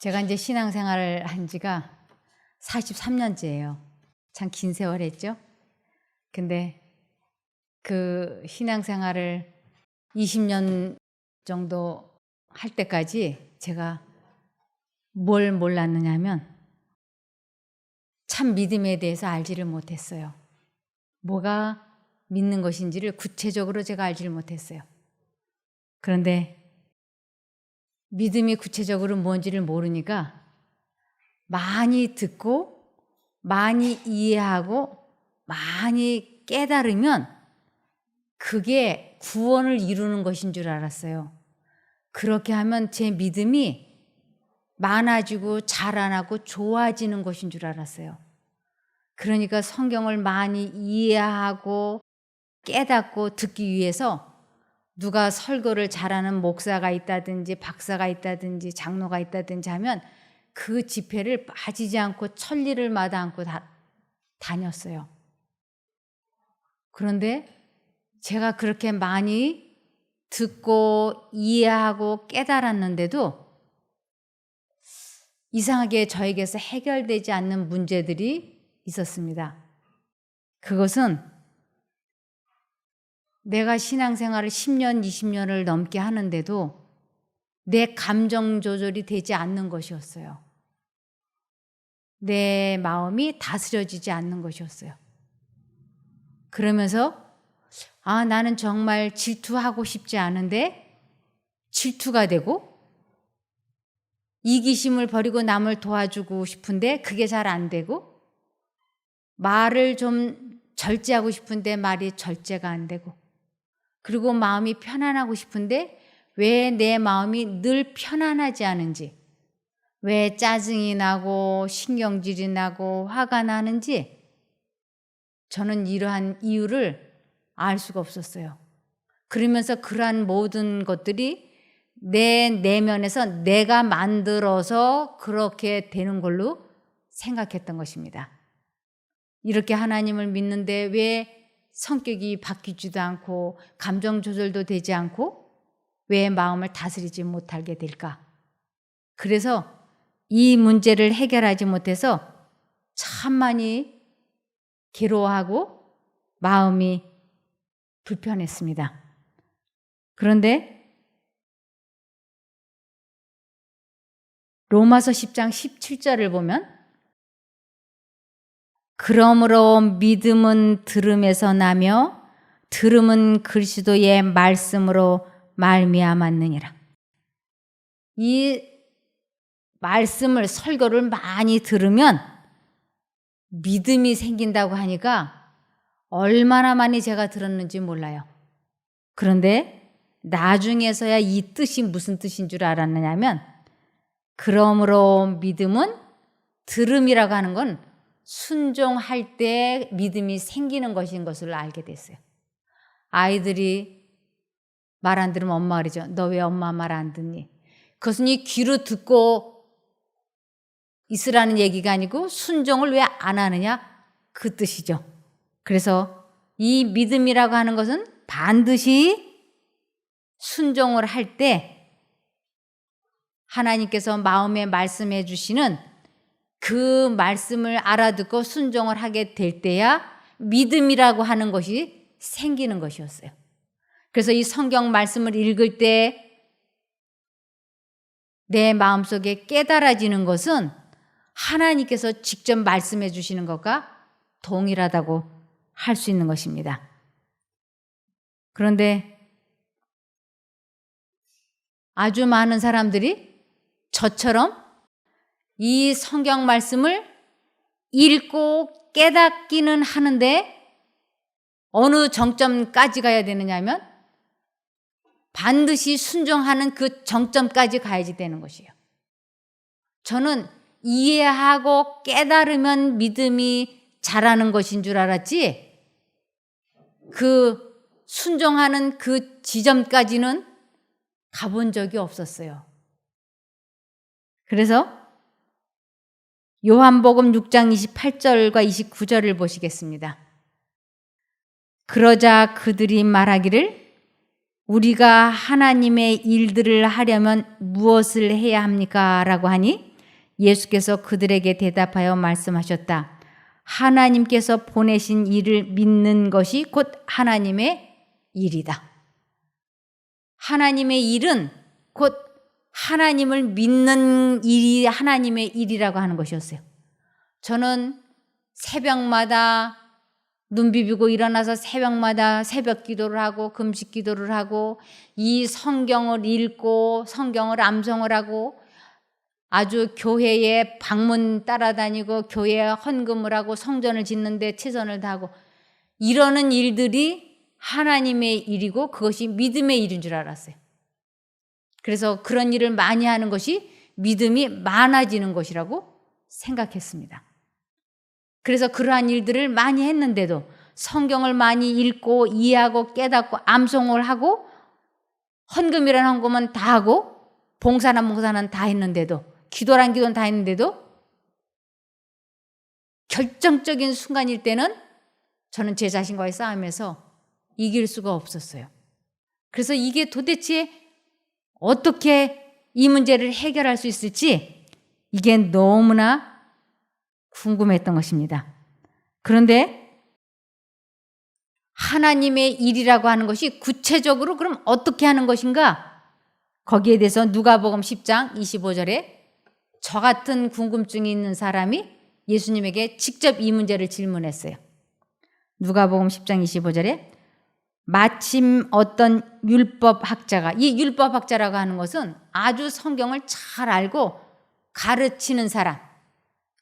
제가 이제 신앙생활을 한 지가 43년째예요. 참 긴 세월 했죠. 근데 그 신앙생활을 20년 정도 할 때까지 제가 뭘 몰랐느냐면 참 믿음에 대해서 알지를 못했어요. 뭐가 믿는 것인지를 구체적으로 제가 알지를 못했어요. 그런데 믿음이 구체적으로 뭔지를 모르니까 많이 듣고 많이 이해하고 많이 깨달으면 그게 구원을 이루는 것인 줄 알았어요. 그렇게 하면 제 믿음이 많아지고 자라나고 좋아지는 것인 줄 알았어요. 그러니까 성경을 많이 이해하고 깨닫고 듣기 위해서 누가 설교를 잘하는 목사가 있다든지 박사가 있다든지 장로가 있다든지 하면 그 집회를 빠지지 않고 천리를 마다 않고 다녔어요. 그런데 제가 그렇게 많이 듣고 이해하고 깨달았는데도 이상하게 저에게서 해결되지 않는 문제들이 있었습니다. 그것은 내가 신앙생활을 10년, 20년을 넘게 하는데도 내 감정 조절이 되지 않는 것이었어요. 내 마음이 다스려지지 않는 것이었어요. 그러면서 나는 정말 질투하고 싶지 않은데 질투가 되고 이기심을 버리고 남을 도와주고 싶은데 그게 잘 안 되고 말을 좀 절제하고 싶은데 말이 절제가 안 되고 그리고 마음이 편안하고 싶은데 왜 내 마음이 늘 편안하지 않은지 왜 짜증이 나고 신경질이 나고 화가 나는지 저는 이러한 이유를 알 수가 없었어요. 그러면서 그러한 모든 것들이 내 내면에서 내가 만들어서 그렇게 되는 걸로 생각했던 것입니다. 이렇게 하나님을 믿는데 왜 성격이 바뀌지도 않고 감정 조절도 되지 않고 왜 마음을 다스리지 못하게 될까? 그래서 이 문제를 해결하지 못해서 참 많이 괴로워하고 마음이 불편했습니다. 그런데 로마서 10장 17절을 보면 그러므로 믿음은 들음에서 나며 들음은 그리스도의 말씀으로 말미암았느니라. 이 말씀을 설교를 많이 들으면 믿음이 생긴다고 하니까 얼마나 많이 제가 들었는지 몰라요. 그런데 나중에서야 이 뜻이 무슨 뜻인 줄 알았느냐면 그러므로 믿음은 들음이라고 하는 건 순종할 때 믿음이 생기는 것인 것을 알게 됐어요. 아이들이 말 안 들으면 엄마가 그러죠. 너 왜 엄마 말 안 듣니? 그것은 이 귀로 듣고 있으라는 얘기가 아니고 순종을 왜 안 하느냐? 그 뜻이죠. 그래서 이 믿음이라고 하는 것은 반드시 순종을 할 때 하나님께서 마음에 말씀해 주시는 그 말씀을 알아듣고 순종을 하게 될 때야 믿음이라고 하는 것이 생기는 것이었어요. 그래서 이 성경 말씀을 읽을 때 내 마음속에 깨달아지는 것은 하나님께서 직접 말씀해 주시는 것과 동일하다고 할 수 있는 것입니다. 그런데 아주 많은 사람들이 저처럼 이 성경 말씀을 읽고 깨닫기는 하는데 어느 정점까지 가야 되느냐 하면 반드시 순종하는 그 정점까지 가야지 되는 것이에요. 저는 이해하고 깨달으면 믿음이 자라는 것인 줄 알았지 그 순종하는 그 지점까지는 가본 적이 없었어요. 그래서 요한복음 6장 28절과 29절을 보시겠습니다. 그러자 그들이 말하기를 우리가 하나님의 일들을 하려면 무엇을 해야 합니까? 라고 하니 예수께서 그들에게 대답하여 말씀하셨다. 하나님께서 보내신 일을 믿는 것이 곧 하나님의 일이다. 하나님의 일은 곧 하나님을 믿는 일이 하나님의 일이라고 하는 것이었어요. 저는 새벽마다 눈 비비고 일어나서 새벽마다 새벽 기도를 하고 금식 기도를 하고 이 성경을 읽고 성경을 암송을 하고 아주 교회에 방문 따라다니고 교회에 헌금을 하고 성전을 짓는데 최선을 다하고 이러는 일들이 하나님의 일이고 그것이 믿음의 일인 줄 알았어요. 그래서 그런 일을 많이 하는 것이 믿음이 많아지는 것이라고 생각했습니다. 그래서 그러한 일들을 많이 했는데도 성경을 많이 읽고 이해하고 깨닫고 암송을 하고 헌금이란 헌금은 다 하고 봉사란 봉사는 다 했는데도 기도란 기도는 다 했는데도 결정적인 순간일 때는 저는 제 자신과의 싸움에서 이길 수가 없었어요. 그래서 이게 도대체 어떻게 이 문제를 해결할 수 있을지 이게 너무나 궁금했던 것입니다. 그런데 하나님의 일이라고 하는 것이 구체적으로 그럼 어떻게 하는 것인가? 거기에 대해서 누가복음 10장 25절에 저 같은 궁금증이 있는 사람이 예수님에게 직접 이 문제를 질문했어요. 누가복음 10장 25절에 마침 어떤 율법학자가, 이 율법학자라고 하는 것은 아주 성경을 잘 알고 가르치는 사람,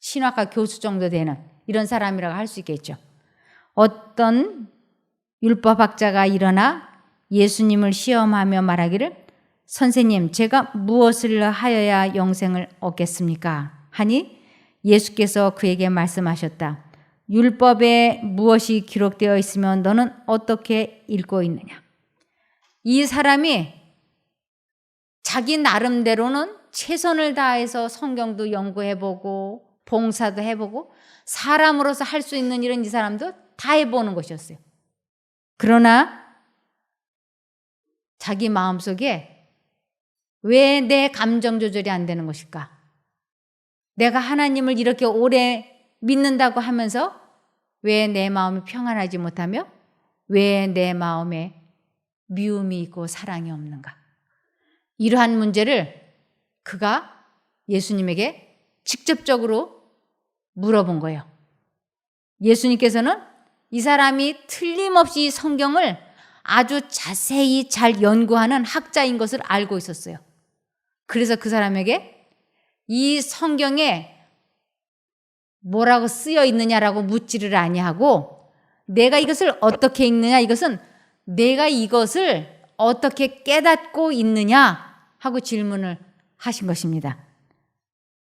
신학과 교수 정도 되는 이런 사람이라고 할 수 있겠죠. 어떤 율법학자가 일어나 예수님을 시험하며 말하기를 선생님, 제가 무엇을 하여야 영생을 얻겠습니까? 하니 예수께서 그에게 말씀하셨다. 율법에 무엇이 기록되어 있으면 너는 어떻게 읽고 있느냐? 이 사람이 자기 나름대로는 최선을 다해서 성경도 연구해보고 봉사도 해보고 사람으로서 할 수 있는 일은 이 사람도 다 해보는 것이었어요. 그러나 자기 마음속에 왜 내 감정 조절이 안 되는 것일까? 내가 하나님을 이렇게 오래 믿는다고 하면서 왜 내 마음이 평안하지 못하며 왜 내 마음에 미움이 있고 사랑이 없는가? 이러한 문제를 그가 예수님에게 직접적으로 물어본 거예요. 예수님께서는 이 사람이 틀림없이 성경을 아주 자세히 잘 연구하는 학자인 것을 알고 있었어요. 그래서 그 사람에게 이 성경에 뭐라고 쓰여 있느냐라고 묻지를 아니하고 내가 이것을 어떻게 읽느냐, 이것은 내가 이것을 어떻게 깨닫고 있느냐 하고 질문을 하신 것입니다.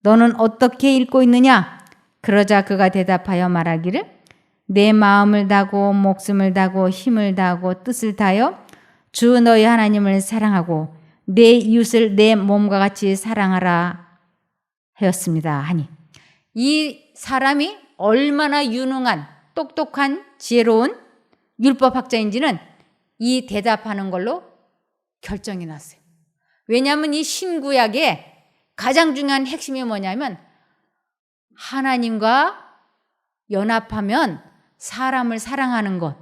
너는 어떻게 읽고 있느냐? 그러자 그가 대답하여 말하기를 내 마음을 다하고 목숨을 다하고 힘을 다하고 뜻을 다하여 주 너희 하나님을 사랑하고 내 이웃을 내 몸과 같이 사랑하라 하였습니다. 하니 이 사람이 얼마나 유능한 똑똑한 지혜로운 율법학자인지는 이 대답하는 걸로 결정이 났어요. 왜냐하면 이 신구약의 가장 중요한 핵심이 뭐냐면 하나님과 연합하면 사람을 사랑하는 것.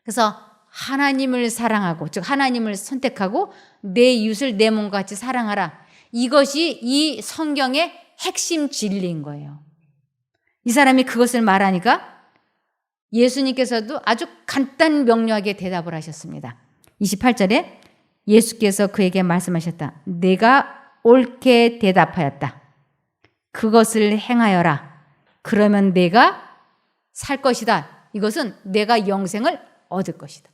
그래서 하나님을 사랑하고 즉 하나님을 선택하고 내 이웃을 내 몸과 같이 사랑하라. 이것이 이 성경의 핵심 진리인 거예요. 이 사람이 그것을 말하니까 예수님께서도 아주 간단 명료하게 대답을 하셨습니다. 28절에 예수께서 그에게 말씀하셨다. 내가 옳게 대답하였다. 그것을 행하여라. 그러면 내가 살 것이다. 이것은 내가 영생을 얻을 것이다.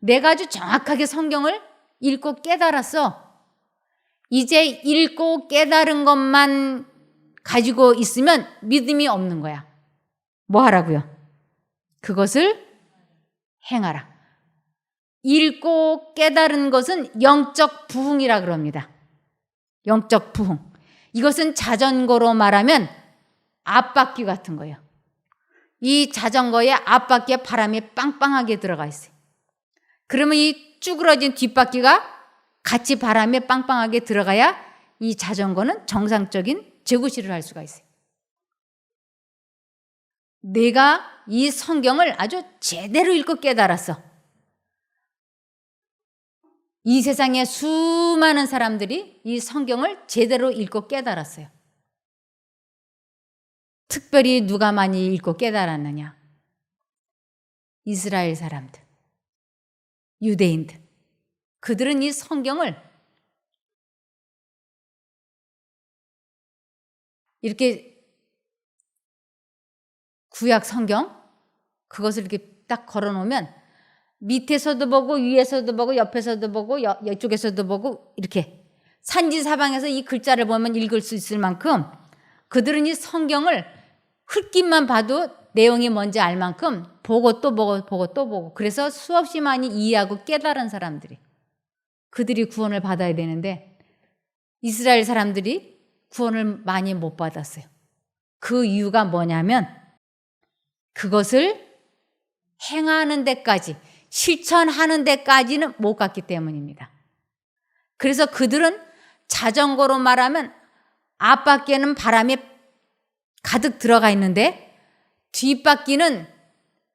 내가 아주 정확하게 성경을 읽고 깨달았어. 이제 읽고 깨달은 것만 가지고 있으면 믿음이 없는 거야. 뭐 하라고요? 그것을 행하라. 읽고 깨달은 것은 영적 부흥이라 그럽니다. 영적 부흥. 이것은 자전거로 말하면 앞바퀴 같은 거예요. 이 자전거의 앞바퀴에 바람이 빵빵하게 들어가 있어요. 그러면 이 쭈그러진 뒷바퀴가 같이 바람에 빵빵하게 들어가야 이 자전거는 정상적인 재구실을 할 수가 있어요. 내가 이 성경을 아주 제대로 읽고 깨달았어. 이 세상에 수많은 사람들이 이 성경을 제대로 읽고 깨달았어요. 특별히 누가 많이 읽고 깨달았느냐? 이스라엘 사람들, 유대인들. 그들은 이 성경을 이렇게 구약 성경 그것을 이렇게 딱 걸어놓으면 밑에서도 보고 위에서도 보고 옆에서도 보고 이쪽에서도 보고 이렇게 산지사방에서 이 글자를 보면 읽을 수 있을 만큼 그들은 이 성경을 훑기만 봐도 내용이 뭔지 알 만큼 보고 또 보고 보고 또 보고 그래서 수없이 많이 이해하고 깨달은 사람들이 그들이 구원을 받아야 되는데 이스라엘 사람들이 구원을 많이 못 받았어요. 그 이유가 뭐냐면 그것을 행하는 데까지 실천하는 데까지는 못 갔기 때문입니다. 그래서 그들은 자전거로 말하면 앞바퀴는 바람이 가득 들어가 있는데 뒷바퀴는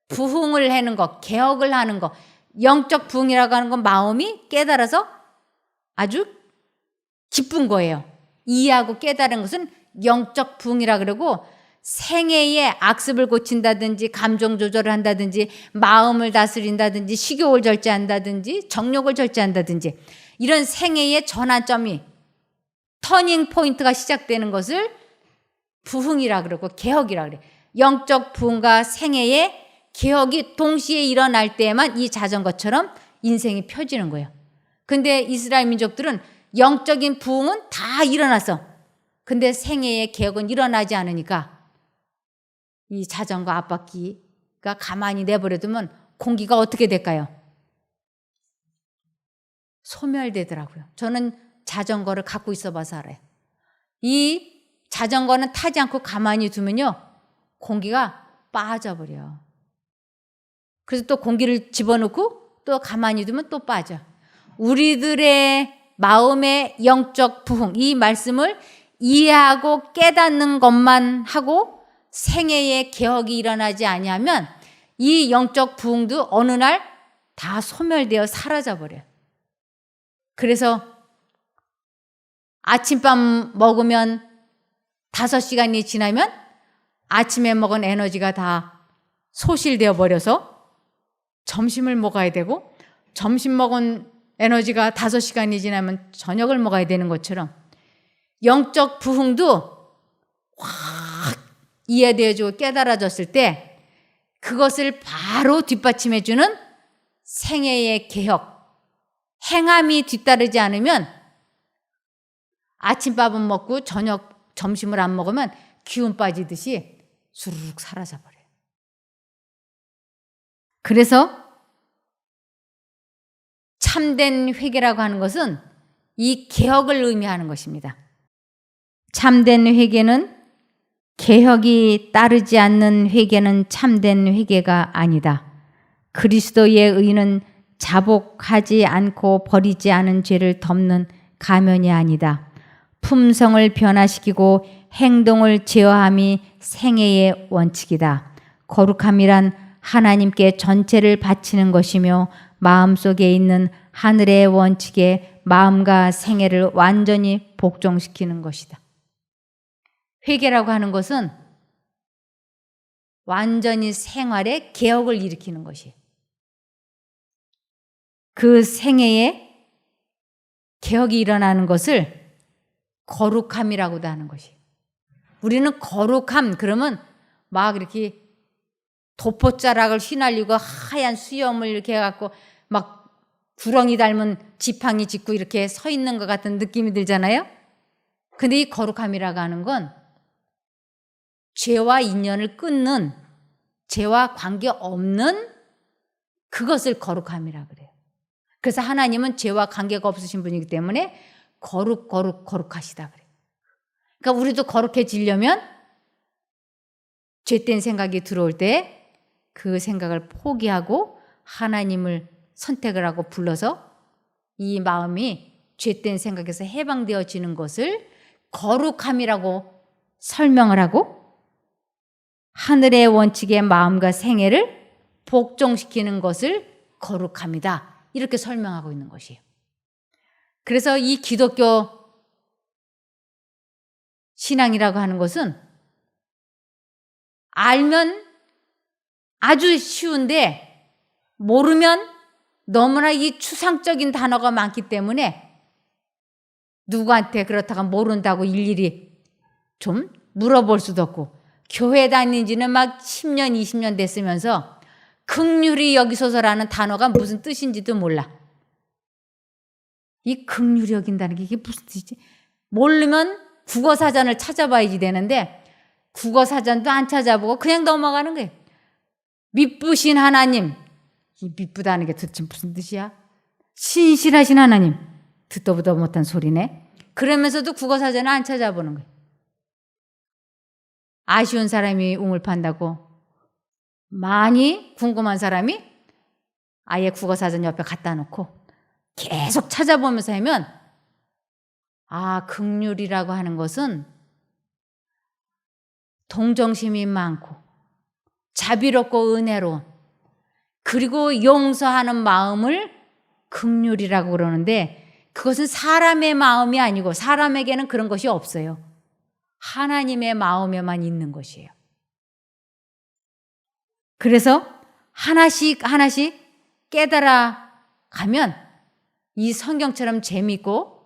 부흥을 하는 거, 개혁을 하는 거, 영적 부흥이라고 하는 건 마음이 깨달아서 아주 기쁜 거예요. 이해하고 깨달은 것은 영적 부흥이라 그러고 생애에 악습을 고친다든지 감정 조절을 한다든지 마음을 다스린다든지 식욕을 절제한다든지 정욕을 절제한다든지 이런 생애의 전환점이 터닝 포인트가 시작되는 것을 부흥이라 그러고 개혁이라 그래. 영적 부흥과 생애의 개혁이 동시에 일어날 때에만 이 자전거처럼 인생이 펴지는 거예요. 근데 이스라엘 민족들은 영적인 부흥은 다 일어났어. 근데 생애의 개혁은 일어나지 않으니까 이 자전거 앞바퀴가 가만히 내버려두면 공기가 어떻게 될까요? 소멸되더라고요. 저는 자전거를 갖고 있어 봐서 알아요. 이 자전거는 타지 않고 가만히 두면요. 공기가 빠져버려요. 그래서 또 공기를 집어넣고 또 가만히 두면 또 빠져. 우리들의 마음의 영적 부흥, 이 말씀을 이해하고 깨닫는 것만 하고 생애의 개혁이 일어나지 아니하면 이 영적 부흥도 어느 날 다 소멸되어 사라져버려요. 그래서 아침밥 먹으면 5시간이 지나면 아침에 먹은 에너지가 다 소실되어 버려서 점심을 먹어야 되고 점심 먹은 에너지가 5시간이 지나면 저녁을 먹어야 되는 것처럼 영적 부흥도 확 이해되어지고 깨달아졌을 때 그것을 바로 뒷받침해주는 생애의 개혁, 행함이 뒤따르지 않으면 아침밥은 먹고 점심을 안 먹으면 기운 빠지듯이 수르륵 사라져버려요. 그래서 참된 회개라고 하는 것은 이 개혁을 의미하는 것입니다. 참된 회개는 개혁이 따르지 않는 회개는 참된 회개가 아니다. 그리스도의 의는 자복하지 않고 버리지 않은 죄를 덮는 가면이 아니다. 품성을 변화시키고 행동을 제어함이 생애의 원칙이다. 거룩함이란 하나님께 전체를 바치는 것이며 마음속에 있는 하늘의 원칙에 마음과 생애를 완전히 복종시키는 것이다. 회개라고 하는 것은 완전히 생활의 개혁을 일으키는 것이에요. 그 생애에 개혁이 일어나는 것을 거룩함이라고도 하는 것이에요. 우리는 거룩함 그러면 막 이렇게 도포자락을 휘날리고 하얀 수염을 이렇게 해갖고 막 구렁이 닮은 지팡이 짚고 이렇게 서 있는 것 같은 느낌이 들잖아요. 근데 이 거룩함이라고 하는 건 죄와 인연을 끊는, 죄와 관계없는 그것을 거룩함이라고 그래요. 그래서 하나님은 죄와 관계가 없으신 분이기 때문에 거룩하시다 그래요. 그러니까 우리도 거룩해지려면 죄된 생각이 들어올 때 그 생각을 포기하고 하나님을 선택을 하고 불러서 이 마음이 죄된 생각에서 해방되어지는 것을 거룩함이라고 설명을 하고 하늘의 원칙의 마음과 생애를 복종시키는 것을 거룩합니다. 이렇게 설명하고 있는 것이에요. 그래서 이 기독교 신앙이라고 하는 것은 알면 아주 쉬운데 모르면 너무나 이 추상적인 단어가 많기 때문에 누구한테 그렇다가 모른다고 일일이 좀 물어볼 수도 없고, 교회 다닌 지는 막 10년, 20년 됐으면서 긍휼히 여기소서라는 단어가 무슨 뜻인지도 몰라. 이 긍휼히 여긴다는 게 이게 무슨 뜻이지? 모르면 국어사전을 찾아봐야지 되는데 국어사전도 안 찾아보고 그냥 넘어가는 거예요. 미쁘신 하나님. 이 미쁘다는 게 도대체 무슨 뜻이야? 신실하신 하나님. 듣도 보도 못한 소리네. 그러면서도 국어사전을 안 찾아보는 거예요. 아쉬운 사람이 웅을 판다고 많이 궁금한 사람이 아예 국어사전 옆에 갖다 놓고 계속 찾아보면서 하면, 아, 긍휼이라고 하는 것은 동정심이 많고 자비롭고 은혜로운, 그리고 용서하는 마음을 긍휼이라고 그러는데, 그것은 사람의 마음이 아니고 사람에게는 그런 것이 없어요. 하나님의 마음에만 있는 것이에요. 그래서 하나씩 하나씩 깨달아 가면 이 성경처럼 재미있고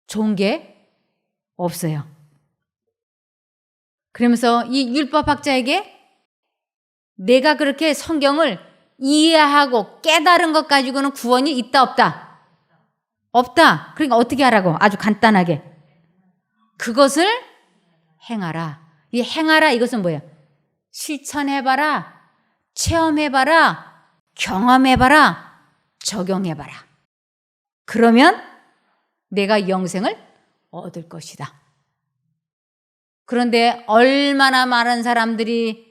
좋은 게 없어요. 그러면서 이 율법학자에게 내가 그렇게 성경을 이해하고 깨달은 것 가지고는 구원이 있다 없다? 없다. 그러니까 어떻게 하라고? 아주 간단하게. 그것을 행하라. 이 행하라 이것은 뭐예요? 실천해봐라, 체험해봐라, 경험해봐라, 적용해봐라. 그러면 내가 영생을 얻을 것이다. 그런데 얼마나 많은 사람들이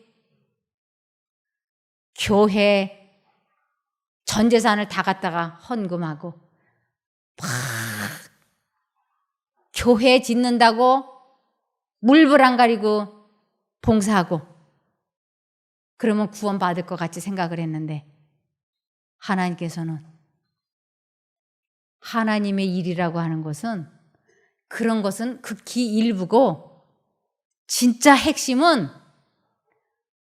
교회 전 재산을 다 갖다가 헌금하고 막 교회 짓는다고 물불 안 가리고 봉사하고 그러면 구원받을 것 같이 생각을 했는데, 하나님께서는 하나님의 일이라고 하는 것은 그런 것은 극히 일부고 진짜 핵심은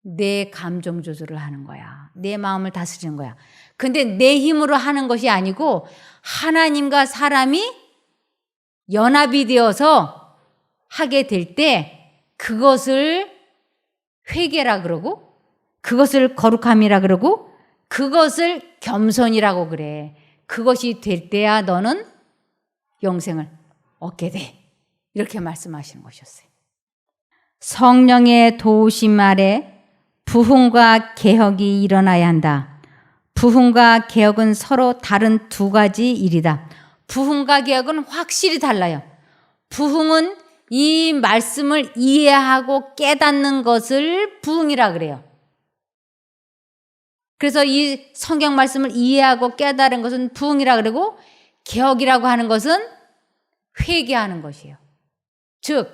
내 감정 조절을 하는 거야. 내 마음을 다스리는 거야. 근데 내 힘으로 하는 것이 아니고 하나님과 사람이 연합이 되어서 하게 될 때 그것을 회개라 그러고, 그것을 거룩함이라 그러고, 그것을 겸손이라고 그래. 그것이 될 때야 너는 영생을 얻게 돼. 이렇게 말씀하시는 것이었어요. 성령의 도우심 아래 부흥과 개혁이 일어나야 한다. 부흥과 개혁은 서로 다른 두 가지 일이다. 부흥과 개혁은 확실히 달라요. 부흥은 이 말씀을 이해하고 깨닫는 것을 부흥이라 그래요. 그래서 이 성경 말씀을 이해하고 깨달은 것은 부흥이라 그러고, 개혁이라고 하는 것은 회개하는 것이에요. 즉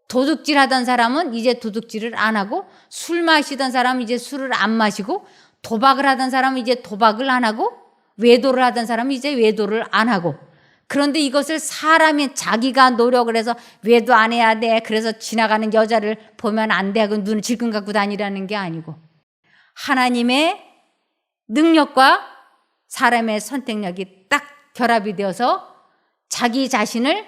도둑질 하던 사람은 이제 도둑질을 안 하고, 술 마시던 사람은 이제 술을 안 마시고, 도박을 하던 사람은 이제 도박을 안 하고, 외도를 하던 사람은 이제 외도를 안 하고. 그런데 이것을 사람이 자기가 노력을 해서 외도 안 해야 돼, 그래서 지나가는 여자를 보면 안 돼 하고 눈을 질끈 갖고 다니라는 게 아니고, 하나님의 능력과 사람의 선택력이 딱 결합이 되어서 자기 자신을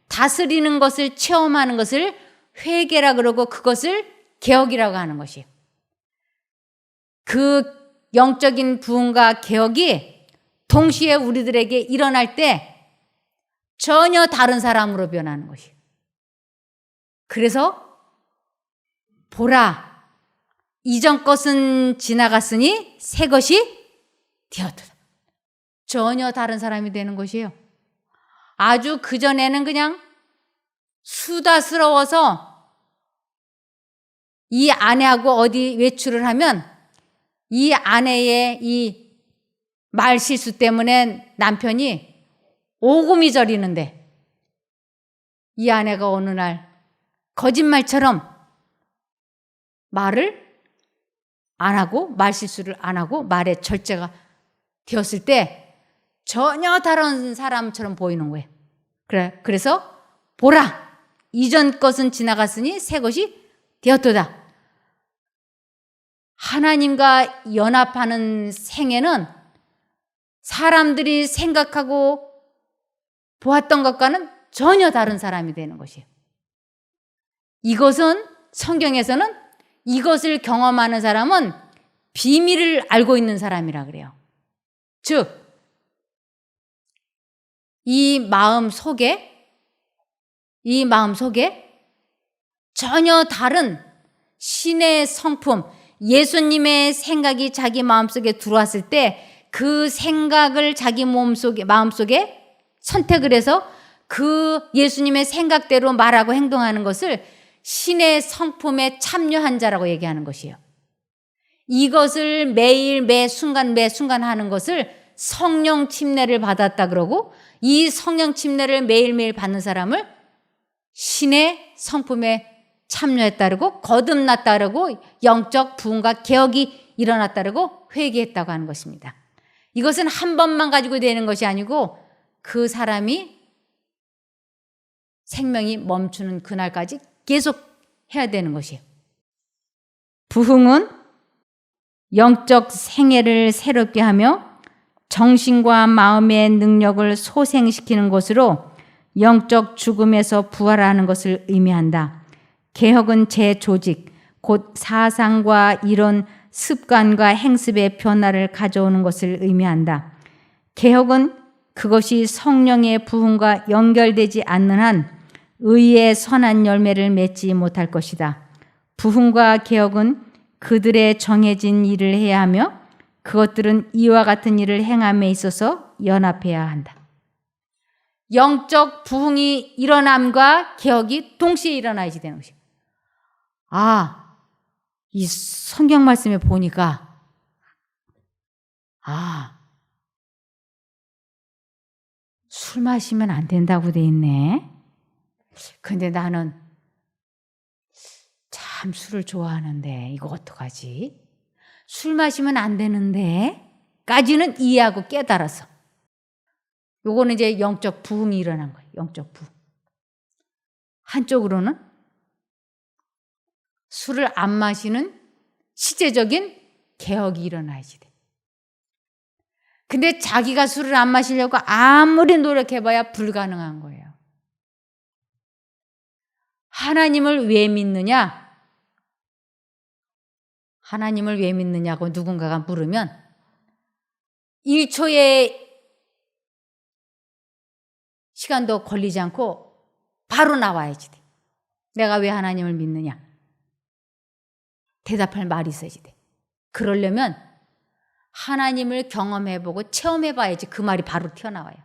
다스리는 것을 체험하는 것을 회개라 그러고, 그것을 개혁이라고 하는 것이에요. 그 영적인 부흥과 개혁이 동시에 우리들에게 일어날 때 전혀 다른 사람으로 변하는 것이에요. 그래서 보라, 이전 것은 지나갔으니 새 것이 되었도다. 전혀 다른 사람이 되는 것이에요. 아주 그전에는 그냥 수다스러워서 이 아내하고 어디 외출을 하면 이 아내의 이 말 실수 때문에 남편이 오금이 저리는데, 이 아내가 어느 날 거짓말처럼 말을 안 하고 말 실수를 안 하고 말의 절제가 되었을 때 전혀 다른 사람처럼 보이는 거예요. 그래서 보라, 이전 것은 지나갔으니 새 것이 되었도다. 하나님과 연합하는 생애는 사람들이 생각하고 보았던 것과는 전혀 다른 사람이 되는 것이에요. 이것은 성경에서는 이것을 경험하는 사람은 비밀을 알고 있는 사람이라 그래요. 즉, 이 마음 속에 전혀 다른 신의 성품, 예수님의 생각이 자기 마음속에 들어왔을 때 그 생각을 자기 마음속에 선택을 해서 그 예수님의 생각대로 말하고 행동하는 것을 신의 성품에 참여한 자라고 얘기하는 것이에요. 이것을 매일 매 순간 하는 것을 성령 침례를 받았다 그러고, 이 성령 침례를 매일매일 받는 사람을 신의 성품에 참여했다 그러고, 거듭났다 그러고, 영적 부흥과 개혁이 일어났다 그러고, 회개했다고 하는 것입니다. 이것은 한 번만 가지고 되는 것이 아니고 그 사람이 생명이 멈추는 그날까지 계속 해야 되는 것이에요. 부흥은 영적 생애를 새롭게 하며 정신과 마음의 능력을 소생시키는 것으로 영적 죽음에서 부활하는 것을 의미한다. 개혁은 재조직, 곧 사상과 이론, 습관과 행습의 변화를 가져오는 것을 의미한다. 개혁은 그것이 성령의 부흥과 연결되지 않는 한 의의 선한 열매를 맺지 못할 것이다. 부흥과 개혁은 그들의 정해진 일을 해야 하며 그것들은 이와 같은 일을 행함에 있어서 연합해야 한다. 영적 부흥이 일어남과 개혁이 동시에 일어나야지 되는 것이에요. 이 성경 말씀에 보니까 술 마시면 안 된다고 돼 있네. 근데 나는 참 술을 좋아하는데 이거 어떡하지? 술 마시면 안 되는데 까지는 이해하고 깨달아서 요거는 이제 영적 부흥이 일어난 거예요. 영적 부흥. 한쪽으로는 술을 안 마시는 시제적인 개혁이 일어나야지 돼. 근데 자기가 술을 안 마시려고 아무리 노력해봐야 불가능한 거예요. 하나님을 왜 믿느냐? 하나님을 왜 믿느냐고 누군가가 물으면 1초의 시간도 걸리지 않고 바로 나와야지 돼. 내가 왜 하나님을 믿느냐? 대답할 말이 있어야지 돼. 그러려면 하나님을 경험해보고 체험해봐야지 그 말이 바로 튀어나와요.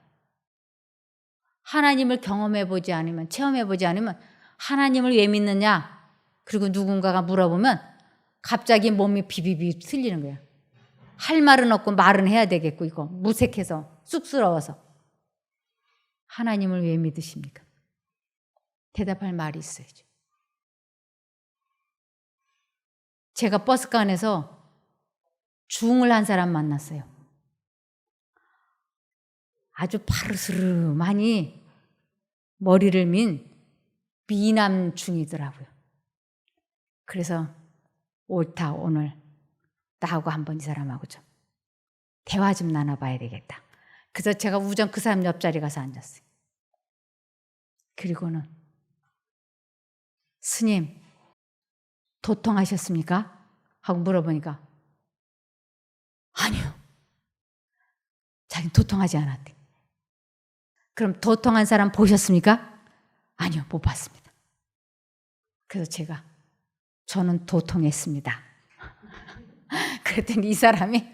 하나님을 경험해보지 않으면, 체험해보지 않으면 하나님을 왜 믿느냐? 그리고 누군가가 물어보면 갑자기 몸이 비비비 틀리는 거야. 할 말은 없고 말은 해야 되겠고, 이거 무색해서 쑥스러워서. 하나님을 왜 믿으십니까? 대답할 말이 있어야죠. 제가 버스가 안에서 중을 한 사람 만났어요. 아주 파르스름하니 머리를 민 미남 중이더라고요. 그래서 옳다, 오늘 나하고 한번 이 사람하고 좀 대화 좀 나눠봐야 되겠다. 그래서 제가 우정 그 사람 옆자리 가서 앉았어요. 그리고는 스님 도통하셨습니까? 하고 물어보니까 아니요. 자기는 도통하지 않았대. 그럼 도통한 사람 보셨습니까? 아니요, 못 봤습니다. 그래서 저는 도통했습니다. 그랬더니 이 사람이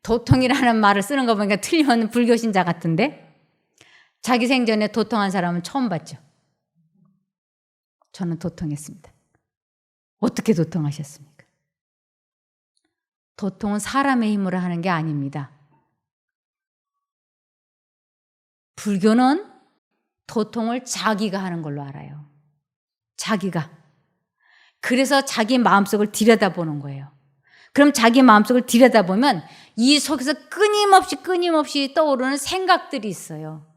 도통이라는 말을 쓰는 거 보니까 틀리면 불교신자 같은데 자기 생전에 도통한 사람은 처음 봤죠. 저는 도통했습니다. 어떻게 도통하셨습니까? 도통은 사람의 힘으로 하는 게 아닙니다. 불교는 도통을 자기가 하는 걸로 알아요. 자기가. 그래서 자기 마음속을 들여다보는 거예요. 그럼 자기 마음속을 들여다보면 이 속에서 끊임없이 떠오르는 생각들이 있어요.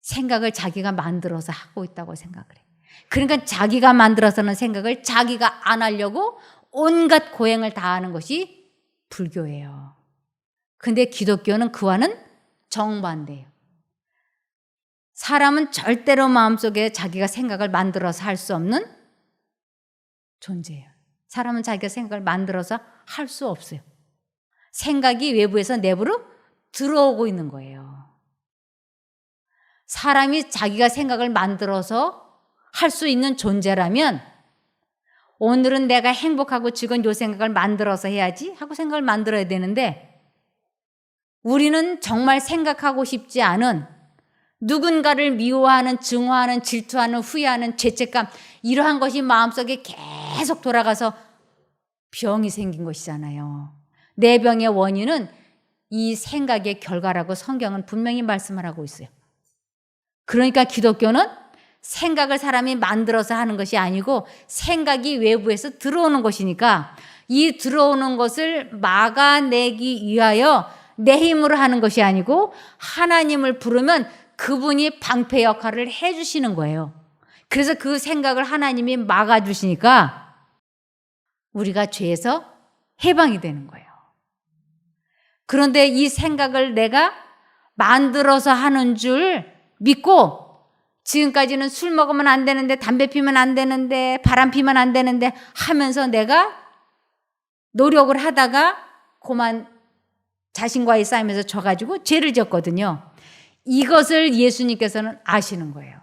생각을 자기가 만들어서 하고 있다고 생각을 해요. 그러니까 자기가 만들어서는 생각을 자기가 안 하려고 온갖 고행을 다 하는 것이 불교예요. 근데 기독교는 그와는 정반대예요. 사람은 절대로 마음속에 자기가 생각을 만들어서 할 수 없는 존재예요. 사람은 자기가 생각을 만들어서 할 수 없어요. 생각이 외부에서 내부로 들어오고 있는 거예요. 사람이 자기가 생각을 만들어서 할 수 있는 존재라면 오늘은 내가 행복하고 즐거운 요 생각을 만들어서 해야지 하고 생각을 만들어야 되는데 우리는 정말 생각하고 싶지 않은 누군가를 미워하는, 증오하는, 질투하는, 후회하는, 죄책감 이러한 것이 마음속에 계속 돌아가서 병이 생긴 것이잖아요. 내 병의 원인은 이 생각의 결과라고 성경은 분명히 말씀을 하고 있어요. 그러니까 기독교는 생각을 사람이 만들어서 하는 것이 아니고 생각이 외부에서 들어오는 것이니까 이 들어오는 것을 막아내기 위하여 내 힘으로 하는 것이 아니고 하나님을 부르면 그분이 방패 역할을 해주시는 거예요. 그래서 그 생각을 하나님이 막아주시니까 우리가 죄에서 해방이 되는 거예요. 그런데 이 생각을 내가 만들어서 하는 줄 믿고 지금까지는 술 먹으면 안 되는데 담배 피면 안 되는데 바람 피면 안 되는데 하면서 내가 노력을 하다가 그만 자신과의 싸움에서 져가지고 죄를 졌거든요. 이것을 예수님께서는 아시는 거예요.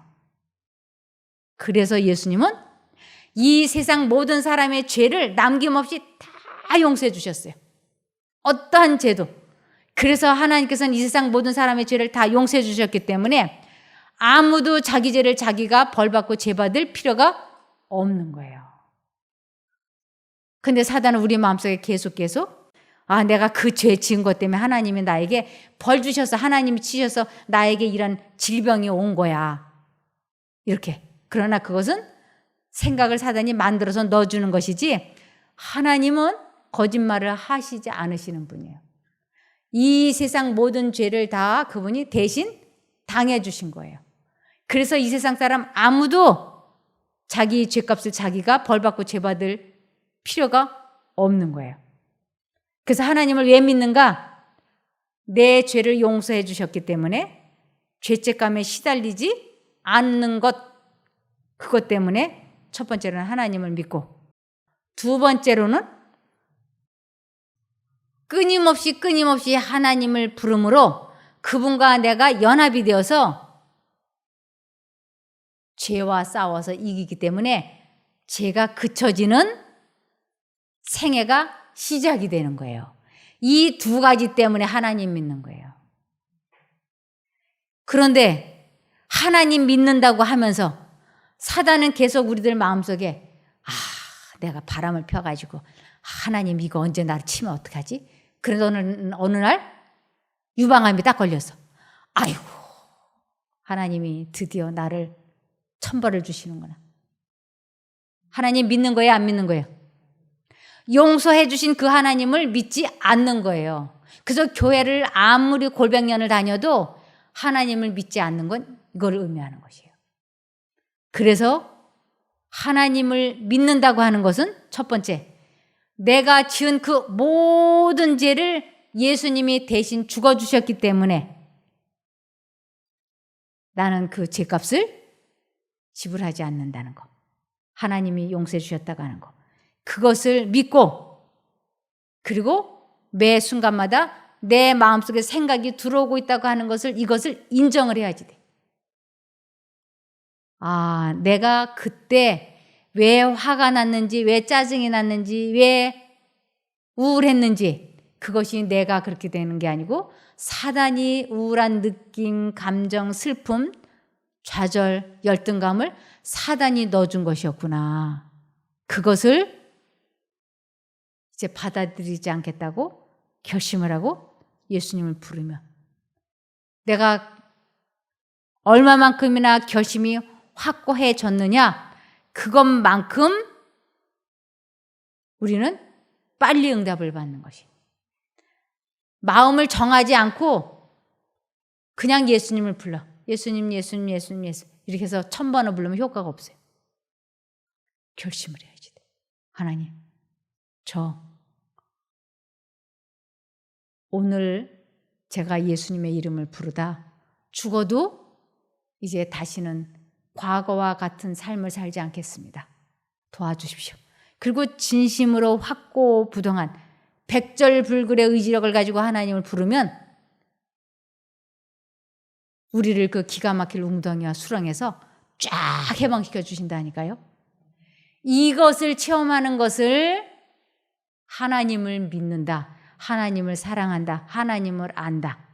그래서 예수님은 이 세상 모든 사람의 죄를 남김없이 다 용서해 주셨어요. 어떠한 죄도. 그래서 하나님께서는 이 세상 모든 사람의 죄를 다 용서해 주셨기 때문에 아무도 자기 죄를 자기가 벌받고 죄받을 필요가 없는 거예요. 근데 사단은 우리 마음속에 계속 내가 그 죄 지은 것 때문에 하나님이 나에게 벌 주셔서 하나님이 치셔서 나에게 이런 질병이 온 거야. 이렇게. 그러나 그것은 생각을 사단이 만들어서 넣어주는 것이지 하나님은 거짓말을 하시지 않으시는 분이에요. 이 세상 모든 죄를 다 그분이 대신 당해 주신 거예요. 그래서 이 세상 사람 아무도 자기 죄값을 자기가 벌받고 죄받을 필요가 없는 거예요. 그래서 하나님을 왜 믿는가? 내 죄를 용서해 주셨기 때문에 죄책감에 시달리지 않는 것, 그것 때문에 첫 번째로는 하나님을 믿고 두 번째로는 끊임없이 하나님을 부름으로 그분과 내가 연합이 되어서 죄와 싸워서 이기기 때문에 죄가 그쳐지는 생애가 시작이 되는 거예요. 이 두 가지 때문에 하나님 믿는 거예요. 그런데 하나님 믿는다고 하면서 사단은 계속 우리들 마음속에 내가 바람을 펴가지고 하나님 이거 언제 나를 치면 어떡하지? 그래서 어느 날 유방암이 딱 걸렸어. 아이고 하나님이 드디어 나를 천벌을 주시는구나. 하나님 믿는 거예요? 안 믿는 거예요? 용서해 주신 그 하나님을 믿지 않는 거예요. 그래서 교회를 아무리 골백년을 다녀도 하나님을 믿지 않는 건 이걸 의미하는 것이에요. 그래서 하나님을 믿는다고 하는 것은 첫 번째, 내가 지은 그 모든 죄를 예수님이 대신 죽어주셨기 때문에 나는 그 죄값을 지불하지 않는다는 거. 하나님이 용서해 주셨다고 하는 거. 그것을 믿고 그리고 매 순간마다 내 마음속에 생각이 들어오고 있다고 하는 것을 이것을 인정을 해야지 돼. 내가 그때 왜 화가 났는지, 왜 짜증이 났는지, 왜 우울했는지 그것이 내가 그렇게 되는 게 아니고 사단이 우울한 느낌, 감정, 슬픔, 좌절, 열등감을 사단이 넣어준 것이었구나. 그것을 이제 받아들이지 않겠다고 결심을 하고 예수님을 부르면 내가 얼마만큼이나 결심이 확고해졌느냐, 그것만큼 우리는 빨리 응답을 받는 것이. 마음을 정하지 않고 그냥 예수님을 불러. 예수님, 예수님, 예수님, 예수. 이렇게 해서 1000번을 부르면 효과가 없어요. 결심을 해야지 돼. 하나님, 저 오늘 제가 예수님의 이름을 부르다 죽어도 이제 다시는 과거와 같은 삶을 살지 않겠습니다. 도와주십시오. 그리고 진심으로 확고부동한 백절불굴의 의지력을 가지고 하나님을 부르면 우리를 그 기가 막힐 웅덩이와 수렁에서 쫙 해방시켜 주신다니까요. 이것을 체험하는 것을 하나님을 믿는다, 하나님을 사랑한다, 하나님을 안다,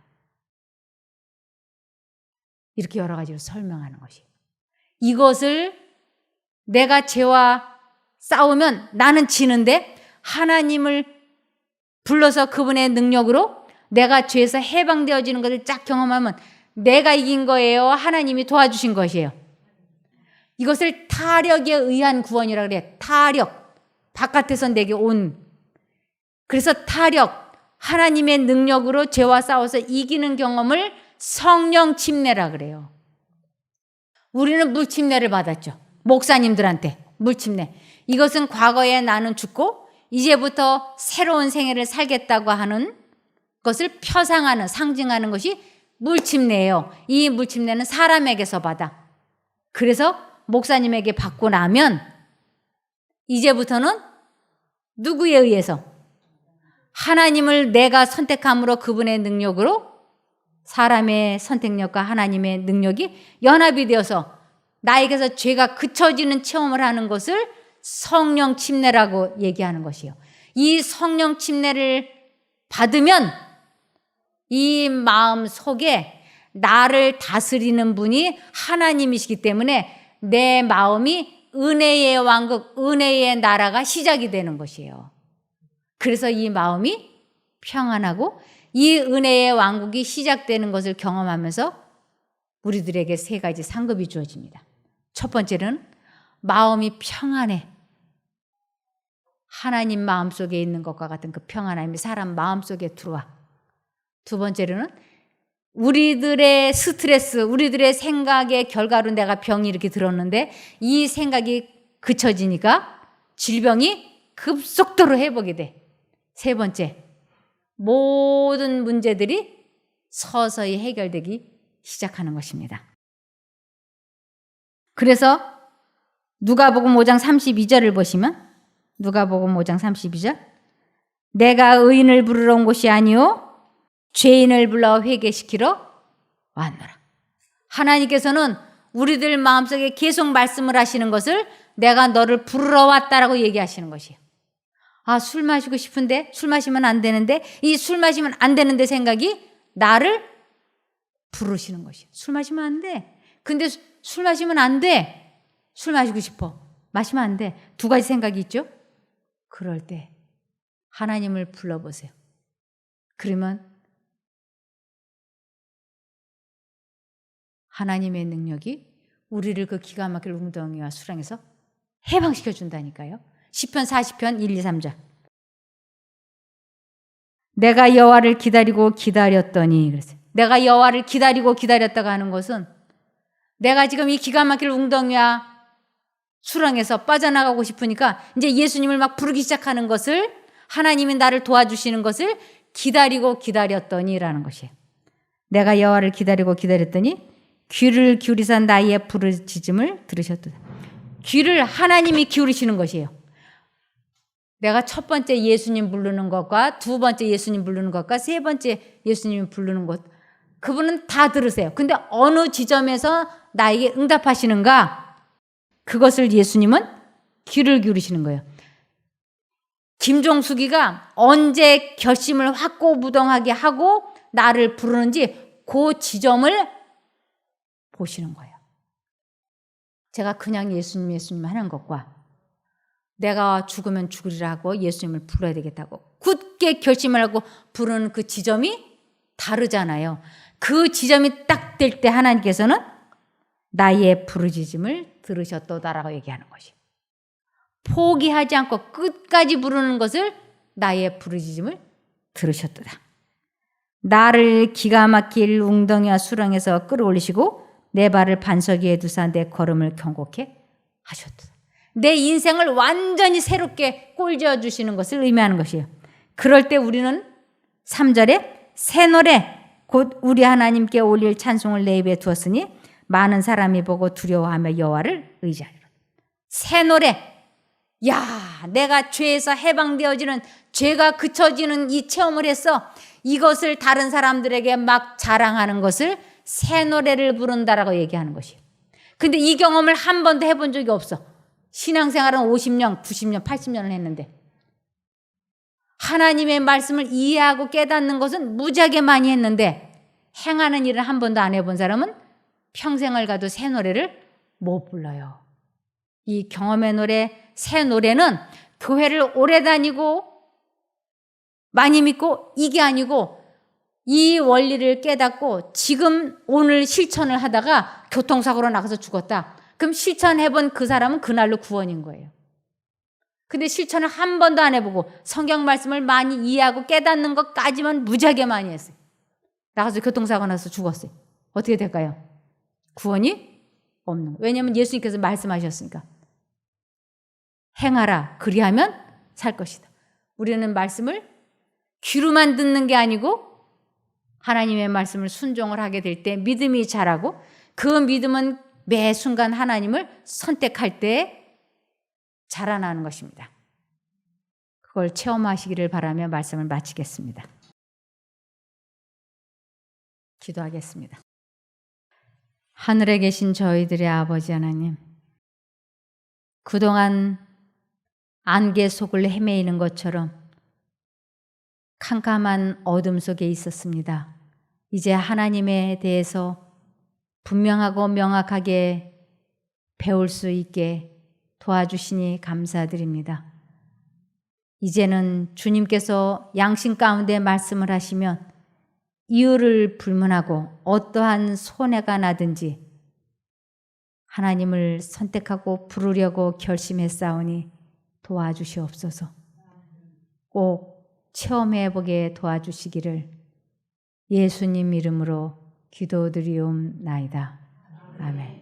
이렇게 여러 가지로 설명하는 것이에요. 이것을 내가 죄와 싸우면 나는 지는데 하나님을 불러서 그분의 능력으로 내가 죄에서 해방되어지는 것을 쫙 경험하면 내가 이긴 거예요, 하나님이 도와주신 것이에요. 이것을 타력에 의한 구원이라고 그래요. 타력, 바깥에서 내게 온. 그래서 타력, 하나님의 능력으로 죄와 싸워서 이기는 경험을 성령 침례라 그래요. 우리는 물침례를 받았죠. 목사님들한테 물침례. 이것은 과거에 나는 죽고 이제부터 새로운 생애를 살겠다고 하는 것을 표상하는, 상징하는 것이 물침례예요. 이 물침례는 사람에게서 받아. 그래서 목사님에게 받고 나면 이제부터는 누구에 의해서? 하나님을 내가 선택함으로 그분의 능력으로 사람의 선택력과 하나님의 능력이 연합이 되어서 나에게서 죄가 그쳐지는 체험을 하는 것을 성령 침례라고 얘기하는 것이에요. 이 성령 침례를 받으면 이 마음 속에 나를 다스리는 분이 하나님이시기 때문에 내 마음이 은혜의 왕국, 은혜의 나라가 시작이 되는 것이에요. 그래서 이 마음이 평안하고 이 은혜의 왕국이 시작되는 것을 경험하면서 우리들에게 3가지 상급이 주어집니다. 첫 번째는 마음이 평안해. 하나님 마음속에 있는 것과 같은 그 평안함이 사람 마음속에 들어와. 두 번째로는 우리들의 스트레스, 우리들의 생각의 결과로 내가 병이 이렇게 들었는데 이 생각이 그쳐지니까 질병이 급속도로 회복이 돼. 세 번째, 모든 문제들이 서서히 해결되기 시작하는 것입니다. 그래서 누가복음 5장 32절을 보시면 누가복음 5장 32절 내가 의인을 부르러 온 곳이 아니요 죄인을 불러 회개시키러 왔노라. 하나님께서는 우리들 마음속에 계속 말씀을 하시는 것을 내가 너를 부르러 왔다라고 얘기하시는 것이에요. 아, 술 마시고 싶은데 술 마시면 안 되는데 이 술 마시면 안 되는데 생각이 나를 부르시는 것이에요. 술 마시면 안 돼. 근데 술 마시면 안 돼. 술 마시고 싶어. 마시면 안 돼. 2가지 생각이 있죠. 그럴 때 하나님을 불러보세요. 그러면 하나님의 능력이 우리를 그 기가 막힐 웅덩이와 수렁에서 해방시켜 준다니까요. 시편 40편 1, 2, 3절. 내가 여호와를 기다리고 기다렸더니 그랬어요. 내가 여호와를 기다리고 기다렸다가 하는 것은 내가 지금 이 기가 막힐 웅덩이와 수렁에서 빠져나가고 싶으니까 이제 예수님을 막 부르기 시작하는 것을 하나님이 나를 도와주시는 것을 기다리고 기다렸더니라는 것이에요. 내가 여호와를 기다리고 기다렸더니 귀를 기울이사 나의 부르짖음을 들으셨도다. 귀를 하나님이 기울이시는 것이에요. 내가 첫 번째 예수님 부르는 것과 2번째 예수님 부르는 것과 3번째 예수님 부르는 것 그분은 다 들으세요. 근데 어느 지점에서 나에게 응답하시는가? 그것을 예수님은 귀를 기울이시는 거예요. 김종숙이가 언제 결심을 확고부동하게 하고 나를 부르는지 그 지점을 보시는 거예요. 제가 그냥 예수님 하는 것과 내가 죽으면 죽으리라고 예수님을 불러야 되겠다고 굳게 결심을 하고 부르는 그 지점이 다르잖아요. 그 지점이 딱 될 때 하나님께서는 나의 부르짖음을 들으셨도다라고 얘기하는 것이. 포기하지 않고 끝까지 부르는 것을 나의 부르짖음을 들으셨도다. 나를 기가 막힐 웅덩이와 수렁에서 끌어올리시고 내 발을 반석 위에 두사 내 걸음을 경고케 하셨도다. 내 인생을 완전히 새롭게 꼴지어 주시는 것을 의미하는 것이에요. 그럴 때 우리는 3절에 새 노래 곧 우리 하나님께 올릴 찬송을 내 입에 두었으니 많은 사람이 보고 두려워하며 여호와를 의지하리라. 새 노래. 야, 내가 죄에서 해방되어지는, 죄가 그쳐지는 이 체험을 했어. 이것을 다른 사람들에게 막 자랑하는 것을 새 노래를 부른다라고 얘기하는 것이에요. 근데 이 경험을 한 번도 해본 적이 없어. 신앙생활은 50년, 90년, 80년을 했는데 하나님의 말씀을 이해하고 깨닫는 것은 무지하게 많이 했는데 행하는 일을 한 번도 안 해본 사람은 평생을 가도 새 노래를 못 불러요. 이 경험의 노래, 새 노래는 교회를 오래 다니고 많이 믿고 이게 아니고 이 원리를 깨닫고 지금 오늘 실천을 하다가 교통사고로 나가서 죽었다. 그럼 실천해본 그 사람은 그날로 구원인 거예요. 근데 실천을 한 번도 안 해보고 성경 말씀을 많이 이해하고 깨닫는 것까지만 무지하게 많이 했어요. 나가서 교통사고 나서 죽었어요. 어떻게 될까요? 구원이 없는 거예요. 왜냐하면 예수님께서 말씀하셨으니까. 행하라. 그리하면 살 것이다. 우리는 말씀을 귀로만 듣는 게 아니고 하나님의 말씀을 순종을 하게 될 때 믿음이 자라고 그 믿음은 매 순간 하나님을 선택할 때 자라나는 것입니다. 그걸 체험하시기를 바라며 말씀을 마치겠습니다. 기도하겠습니다. 하늘에 계신 저희들의 아버지 하나님, 그동안 안개 속을 헤매이는 것처럼 캄캄한 어둠 속에 있었습니다. 이제 하나님에 대해서 분명하고 명확하게 배울 수 있게 도와주시니 감사드립니다. 이제는 주님께서 양심 가운데 말씀을 하시면 이유를 불문하고 어떠한 손해가 나든지 하나님을 선택하고 부르려고 결심했사오니 도와주시옵소서. 꼭 체험해보게 도와주시기를 예수님 이름으로 기도드리옵나이다. 아멘.